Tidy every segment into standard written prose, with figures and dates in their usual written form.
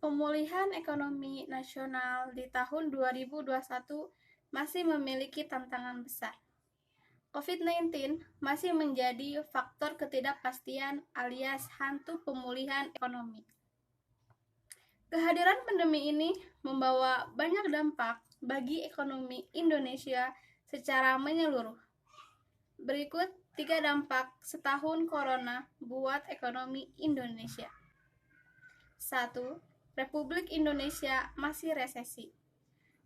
Pemulihan ekonomi nasional di tahun 2021 masih memiliki tantangan besar. COVID-19 masih menjadi faktor ketidakpastian alias hantu pemulihan ekonomi. Kehadiran pandemi ini membawa banyak dampak bagi ekonomi Indonesia secara menyeluruh. Berikut 3 dampak setahun corona buat ekonomi Indonesia. 1. Republik Indonesia masih resesi.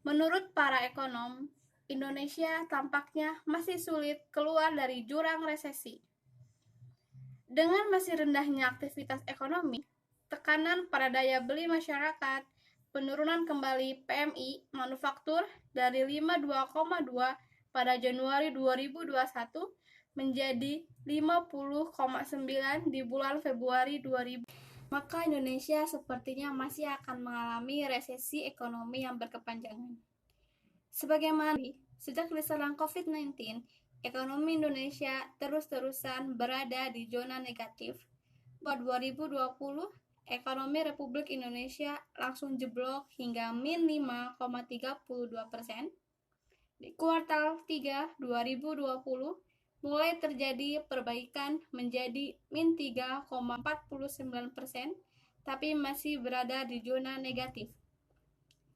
Menurut para ekonom, Indonesia tampaknya masih sulit keluar dari jurang resesi. Dengan masih rendahnya aktivitas ekonomi, tekanan pada daya beli masyarakat, penurunan kembali PMI manufaktur dari 52,2 pada Januari 2021 menjadi 50,9 di bulan Februari 2020. Maka Indonesia sepertinya masih akan mengalami resesi ekonomi yang berkepanjangan. Sebagaimana sejak diserang COVID-19, ekonomi Indonesia terus-terusan berada di zona negatif. Pada 2020, ekonomi Republik Indonesia langsung jeblok hingga min 5,32%. Di kuartal 3 2020, mulai terjadi perbaikan menjadi min 3,49%, tapi masih berada di zona negatif.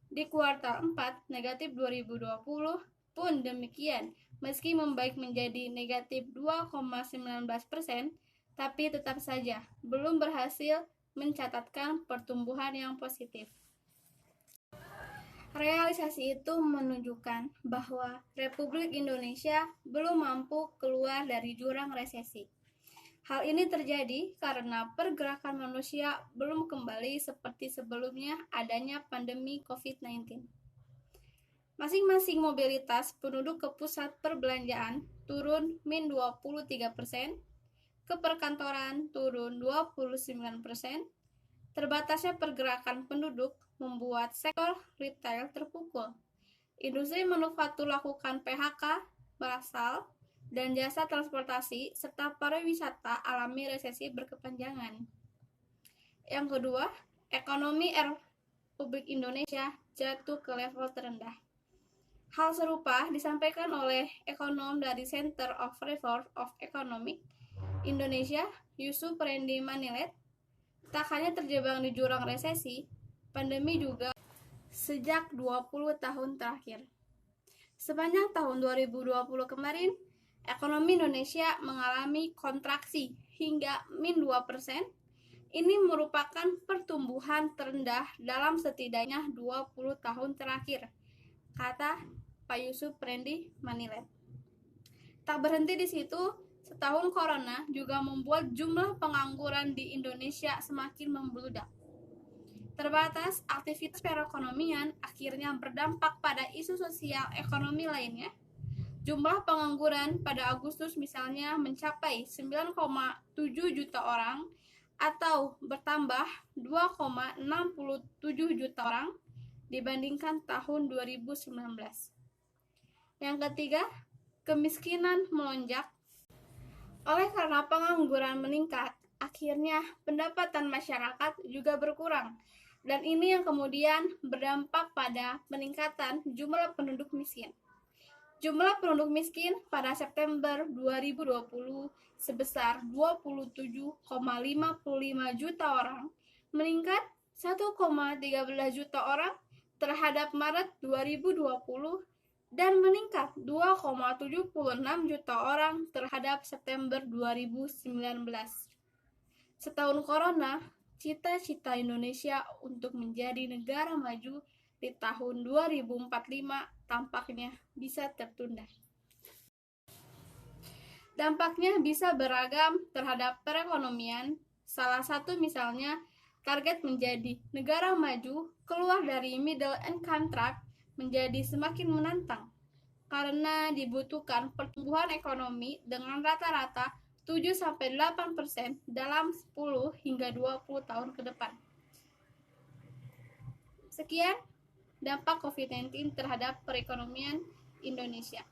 Di kuartal 4 negatif 2020 pun demikian, meski membaik menjadi negatif 2,19%, tapi tetap saja belum berhasil mencatatkan pertumbuhan yang positif. Realisasi itu menunjukkan bahwa Republik Indonesia belum mampu keluar dari jurang resesi. Hal ini terjadi karena pergerakan manusia belum kembali seperti sebelumnya adanya pandemi COVID-19. Masing-masing mobilitas penduduk ke pusat perbelanjaan turun min 23%, ke perkantoran turun 29%, terbatasnya pergerakan penduduk membuat sektor retail terpukul. Industri manufaktur lakukan PHK massal dan jasa transportasi serta pariwisata alami resesi berkepanjangan. Yang kedua, ekonomi Republik Indonesia jatuh ke level terendah. Hal serupa disampaikan oleh ekonom dari Center of Reform of Economic Indonesia, Yusuf Rendy Manilet. Tak hanya terjebak di jurang resesi, pandemi juga sejak 20 tahun terakhir. Sepanjang tahun 2020 kemarin, ekonomi Indonesia mengalami kontraksi hingga min 2%. Ini merupakan pertumbuhan terendah dalam setidaknya 20 tahun terakhir, kata Pak Yusuf Rendy Manilet. Tak berhenti di situ, setahun corona juga membuat jumlah pengangguran di Indonesia semakin membludak. Terbatas aktivitas perekonomian akhirnya berdampak pada isu sosial ekonomi lainnya. Jumlah pengangguran pada Agustus misalnya mencapai 9,7 juta orang atau bertambah 2,67 juta orang dibandingkan tahun 2019. Yang ketiga, kemiskinan melonjak. Oleh karena pengangguran meningkat, akhirnya pendapatan masyarakat juga berkurang. Dan ini yang kemudian berdampak pada peningkatan jumlah penduduk miskin. Jumlah penduduk miskin pada September 2020 sebesar 27,55 juta orang, meningkat 1,13 juta orang terhadap Maret 2020 dan meningkat 2,76 juta orang terhadap September 2019. Setahun corona, cita-cita Indonesia untuk menjadi negara maju di tahun 2045 tampaknya bisa tertunda. Dampaknya bisa beragam terhadap perekonomian. Salah satu misalnya, target menjadi negara maju keluar dari middle income trap menjadi semakin menantang karena dibutuhkan pertumbuhan ekonomi dengan rata-rata 7-8% dalam 10 hingga 20 tahun ke depan. Sekian dampak COVID-19 terhadap perekonomian Indonesia.